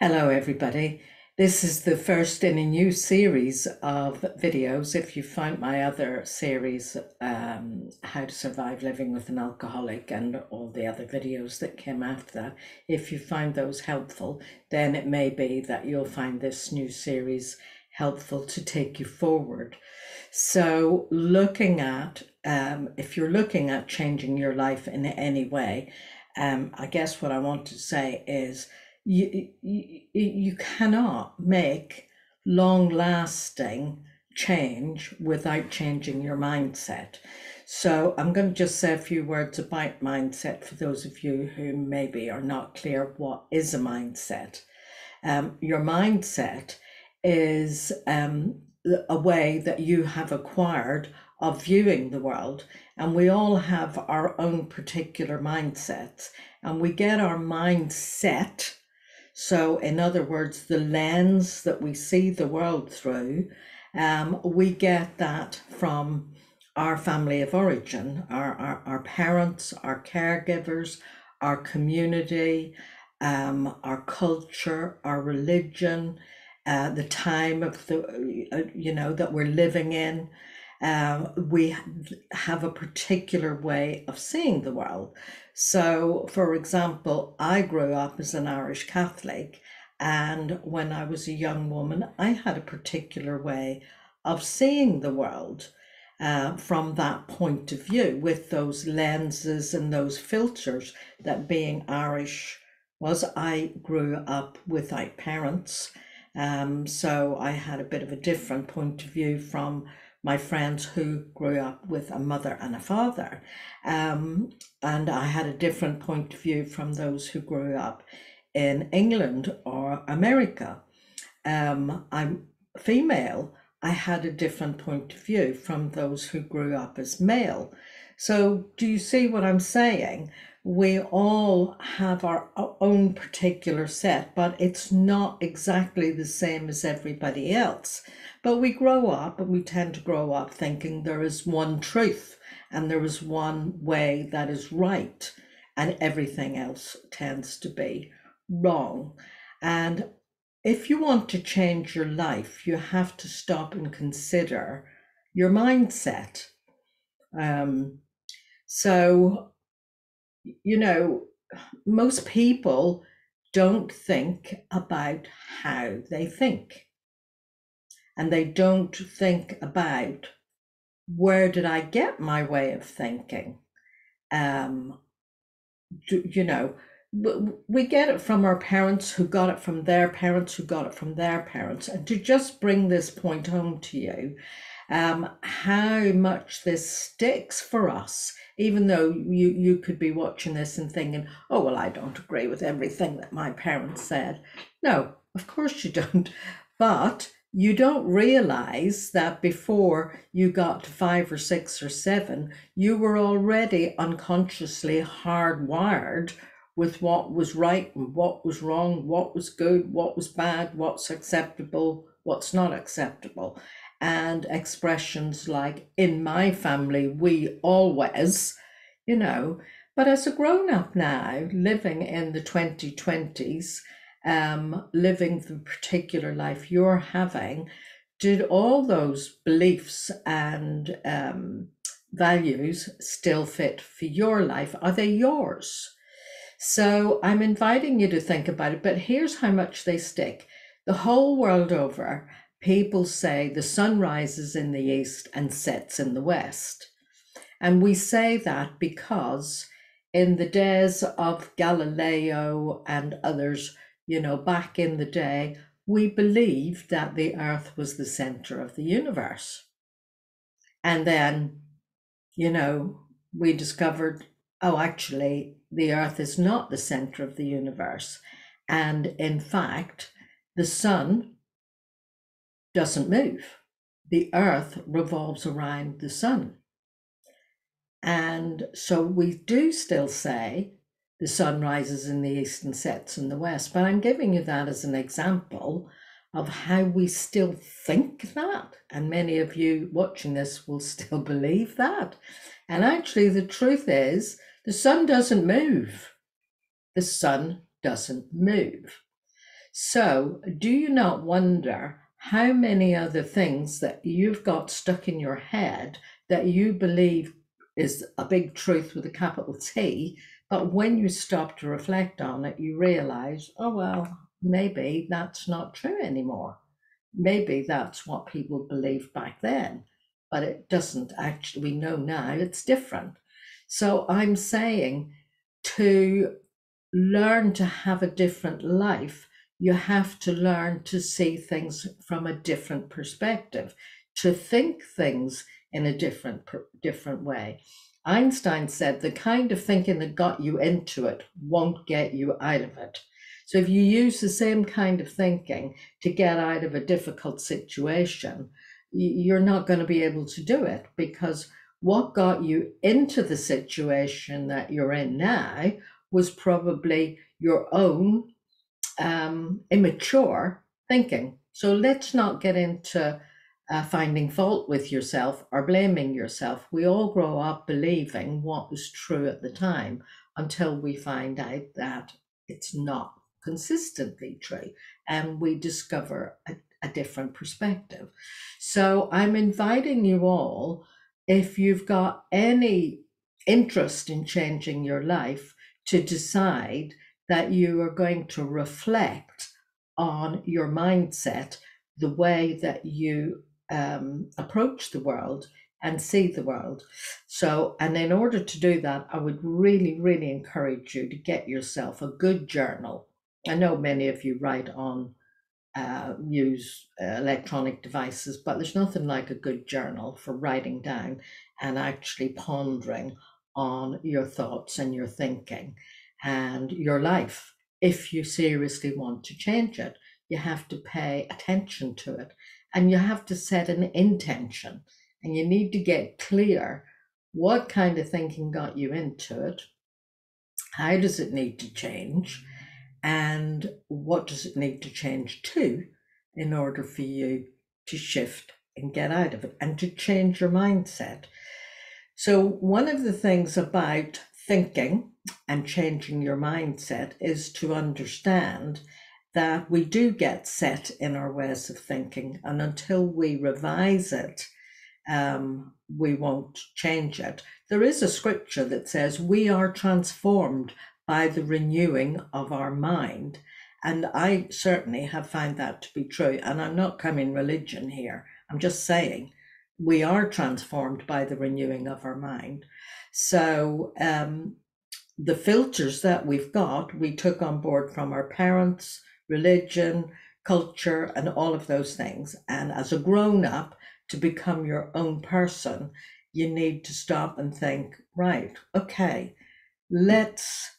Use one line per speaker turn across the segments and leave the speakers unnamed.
Hello, everybody. This is the first in a new series of videos. If you found my other series, How to Survive Living with an Alcoholic, and all the other videos that came after that, if you find those helpful, then it may be that you'll find this new series helpful to take you forward. So looking at, if you're looking at changing your life in any way, I guess what I want to say is, you cannot make long lasting change without changing your mindset. So I'm going to just say a few words about mindset for those of you who maybe are not clear what is a mindset. Your mindset is a way that you have acquired of viewing the world, and we all have our own particular mindsets, and we get our mindset. So in other words, the lens that we see the world through, we get that from our family of origin, our parents, our caregivers, our community, our culture, our religion, the time of the, that we're living in. We have a particular way of seeing the world. So, for example, I grew up as an Irish Catholic, and when I was a young woman, I had a particular way of seeing the world from that point of view, with those lenses and those filters that being Irish was. I grew up without parents, so I had a bit of a different point of view from my friends who grew up with a mother and a father. And I had a different point of view from those who grew up in England or America. I'm female. I had a different point of view from those who grew up as male. So do you see what I'm saying? We all have our own particular set, but it's not exactly the same as everybody else. But we grow up, and we tend to grow up thinking there is one truth and there is one way that is right, and everything else tends to be wrong. And if you want to change your life, you have to stop and consider your mindset. So, most people don't think about how they think, and they don't think about, where did I get my way of thinking? We get it from our parents, who got it from their parents, who got it from their parents. And to just bring this point home to you, how much this sticks for us, even though you could be watching this and thinking, oh, well, I don't agree with everything that my parents said. No, of course you don't. But you don't realize that before you got to 5 or 6 or 7, you were already unconsciously hardwired with what was right and what was wrong, what was good, what was bad, what's acceptable, what's not acceptable. And expressions like, in my family, we always, But as a grown up now, living in the 2020s, living the particular life you're having, did all those beliefs and values still fit for your life? Are they yours? So I'm inviting you to think about it, but here's how much they stick. The whole world over, people say the sun rises in the east and sets in the west. And we say that because in the days of Galileo and others, back in the day, we believed that the earth was the center of the universe. And then, we discovered, oh, actually, the earth is not the center of the universe. And in fact, the sun doesn't move. The earth revolves around the sun. And so we do still say the sun rises in the east and sets in the west, but I'm giving you that as an example of how we still think that. And many of you watching this will still believe that. And actually, the truth is, the sun doesn't move. The sun doesn't move. So, do you not wonder how many other things that you've got stuck in your head that you believe is a big truth with a capital T, but when you stop to reflect on it, you realize, oh, well, maybe that's not true anymore. Maybe that's what people believed back then, but it doesn't actually, we know now it's different. So I'm saying to learn to have a different life, you have to learn to see things from a different perspective, to think things in a different way. Einstein said the kind of thinking that got you into it won't get you out of it. So if you use the same kind of thinking to get out of a difficult situation, you're not going to be able to do it, because what got you into the situation that you're in now was probably your own immature thinking. So let's not get into finding fault with yourself or blaming yourself. We all grow up believing what was true at the time until we find out that it's not consistently true, and we discover a different perspective. So I'm inviting you all, if you've got any interest in changing your life, to decide that you are going to reflect on your mindset, the way that you approach the world and see the world. So, and in order to do that, I would really, really encourage you to get yourself a good journal. I know many of you write on use electronic devices, but there's nothing like a good journal for writing down and actually pondering on your thoughts and your thinking and your life. If you seriously want to change it, you have to pay attention to it, and you have to set an intention, and you need to get clear what kind of thinking got you into it, how does it need to change, and what does it need to change to in order for you to shift and get out of it and to change your mindset. So one of the things about thinking and changing your mindset is to understand that we do get set in our ways of thinking, and until we revise it, we won't change it. There is a scripture that says we are transformed by the renewing of our mind. And I certainly have found that to be true. And I'm not coming religion here. I'm just saying we are transformed by the renewing of our mind. So the filters that we've got, we took on board from our parents, religion, culture, and all of those things. And as a grown up, to become your own person, you need to stop and think, right, okay, let's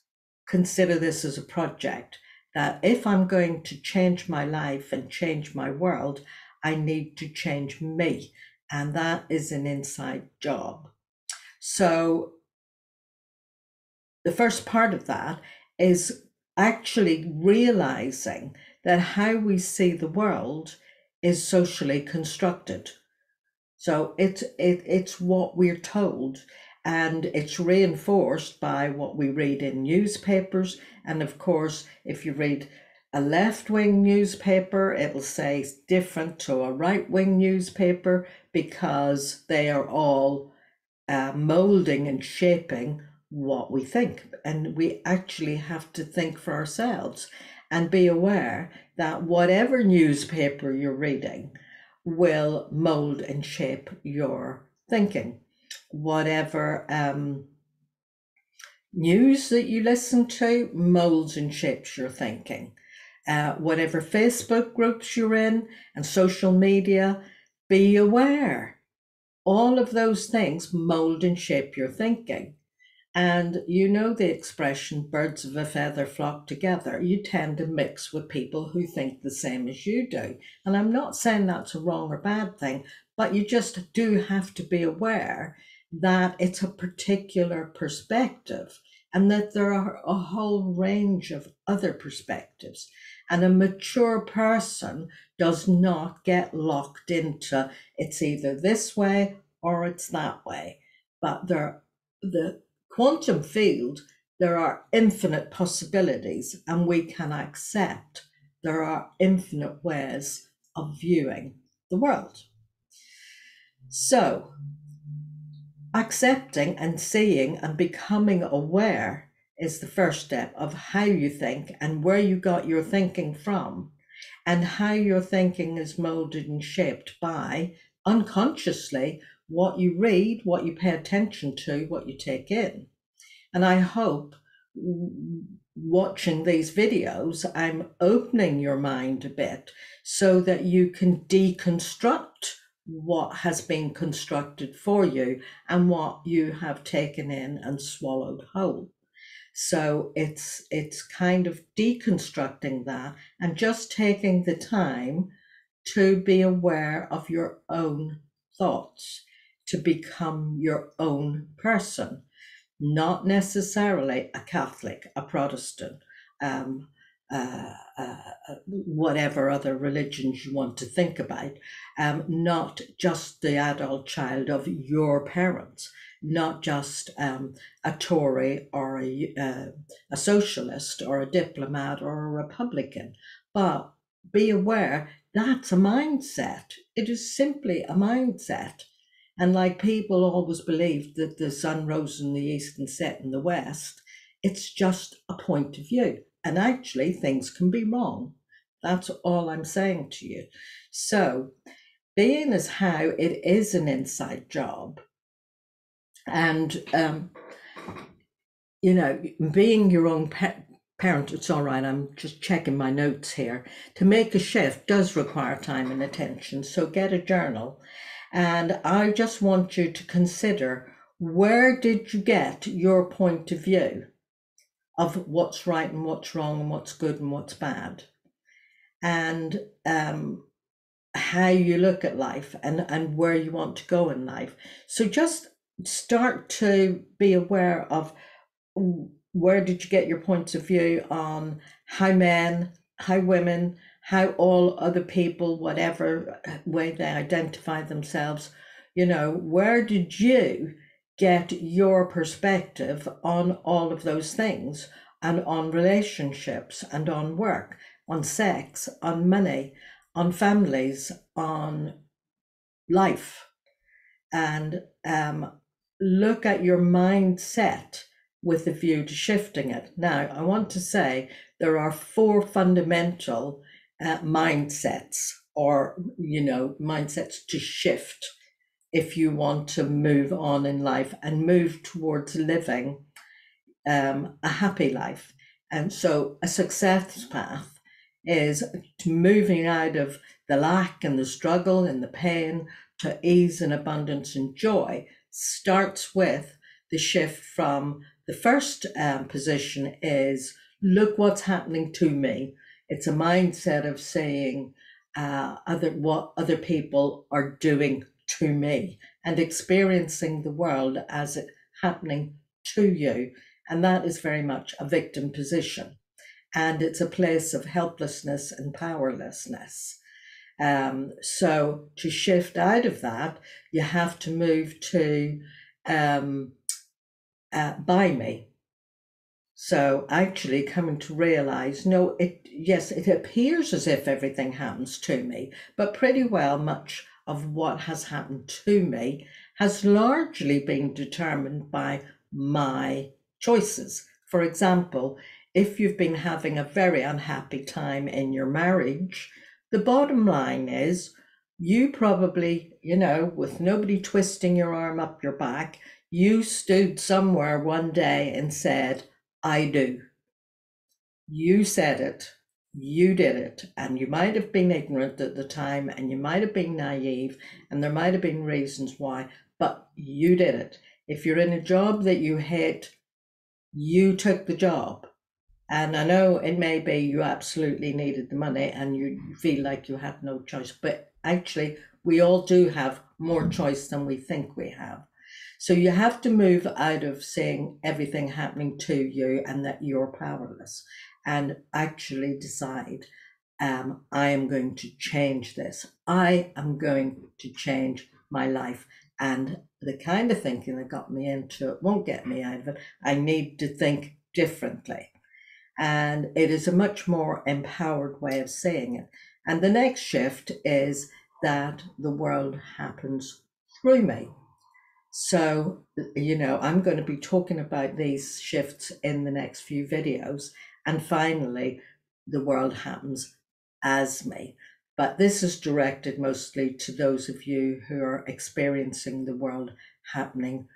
consider this as a project, that if I'm going to change my life and change my world, I need to change me. And that is an inside job. So the first part of that is actually realizing that how we see the world is socially constructed. So it's what we're told, and it's reinforced by what we read in newspapers. And of course, if you read a left-wing newspaper, it'll say different to a right-wing newspaper, because they are all molding and shaping what we think. And we actually have to think for ourselves and be aware that whatever newspaper you're reading will mold and shape your thinking. Whatever news that you listen to molds and shapes your thinking. Whatever Facebook groups you're in and social media, be aware. All of those things mold and shape your thinking. And you know the expression, birds of a feather flock together. You tend to mix with people who think the same as you do. And I'm not saying that's a wrong or bad thing, but you just do have to be aware that it's a particular perspective and that there are a whole range of other perspectives. And a mature person does not get locked into it's either this way or it's that way. But the quantum field, there are infinite possibilities, and we can accept there are infinite ways of viewing the world. So, accepting and seeing and becoming aware is the first step of how you think and where you got your thinking from, and how your thinking is molded and shaped by, unconsciously, what you read, what you pay attention to, what you take in. And I hope watching these videos, I'm opening your mind a bit so that you can deconstruct what has been constructed for you and what you have taken in and swallowed whole. So it's kind of deconstructing that and just taking the time to be aware of your own thoughts, to become your own person, not necessarily a Catholic, a Protestant, um, whatever other religions you want to think about, not just the adult child of your parents, not just a Tory or a socialist or a diplomat or a Republican, but be aware that's a mindset. It is simply a mindset. And like people always believed that the sun rose in the east and set in the west, it's just a point of view. And actually, things can be wrong. That's all I'm saying to you. So, being as how it is an inside job, and being your own parent, it's all right, I'm just checking my notes here. To make a shift does require time and attention, so get a journal. And I just want you to consider, where did you get your point of view of what's right and what's wrong and what's good and what's bad? And how you look at life and where you want to go in life. So just start to be aware of, where did you get your points of view on how men, how women, how all other people, whatever way they identify themselves, where did you get your perspective on all of those things, and on relationships, and on work, on sex, on money, on families, on life? And look at your mindset with a view to shifting it. Now, I want to say there are 4 fundamental mindsets, or, mindsets to shift if you want to move on in life and move towards living a happy life. And so a success path is moving out of the lack and the struggle and the pain to ease and abundance and joy. Starts with the shift from the first position is, look what's happening to me. It's a mindset of saying what other people are doing to me, and experiencing the world as it happening to you. And that is very much a victim position. And it's a place of helplessness and powerlessness. So to shift out of that, you have to move to by me. So actually coming to realize, no, it appears as if everything happens to me, but pretty well much of what has happened to me has largely been determined by my choices. For example, if you've been having a very unhappy time in your marriage, the bottom line is, you probably, with nobody twisting your arm up your back, you stood somewhere one day and said, I do. You said it, you did it, and you might have been ignorant at the time, and you might have been naive, and there might have been reasons why, but you did it. If you're in a job that you hate, you took the job. And I know it may be you absolutely needed the money and you feel like you had no choice, but actually we all do have more choice than we think we have. So you have to move out of seeing everything happening to you and that you're powerless, and actually decide, I am going to change this. I am going to change my life. And the kind of thinking that got me into it won't get me out of it. I need to think differently. And it is a much more empowered way of saying it. And the next shift is that the world happens through me. So, I'm going to be talking about these shifts in the next few videos. And finally, the world happens as me. But this is directed mostly to those of you who are experiencing the world happening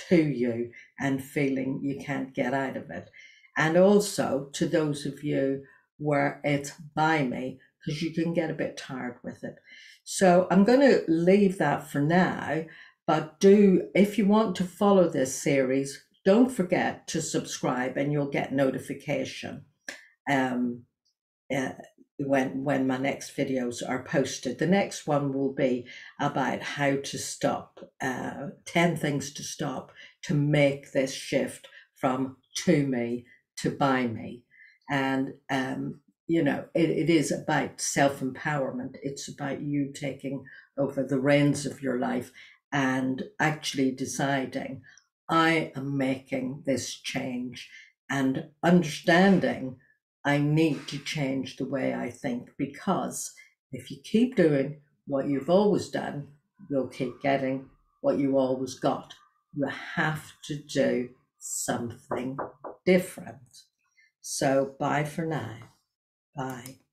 to you and feeling you can't get out of it. And also to those of you where it's by me, because you can get a bit tired with it. So I'm going to leave that for now. But if you want to follow this series, don't forget to subscribe and you'll get notification um, uh, when my next videos are posted. The next one will be about how to stop, 10 things to stop to make this shift from to me to by me. And, it is about self-empowerment. It's about you taking over the reins of your life and actually deciding, I am making this change, and understanding I need to change the way I think, because if you keep doing what you've always done, you'll keep getting what you always got. You have to do something different. So bye for now. Bye.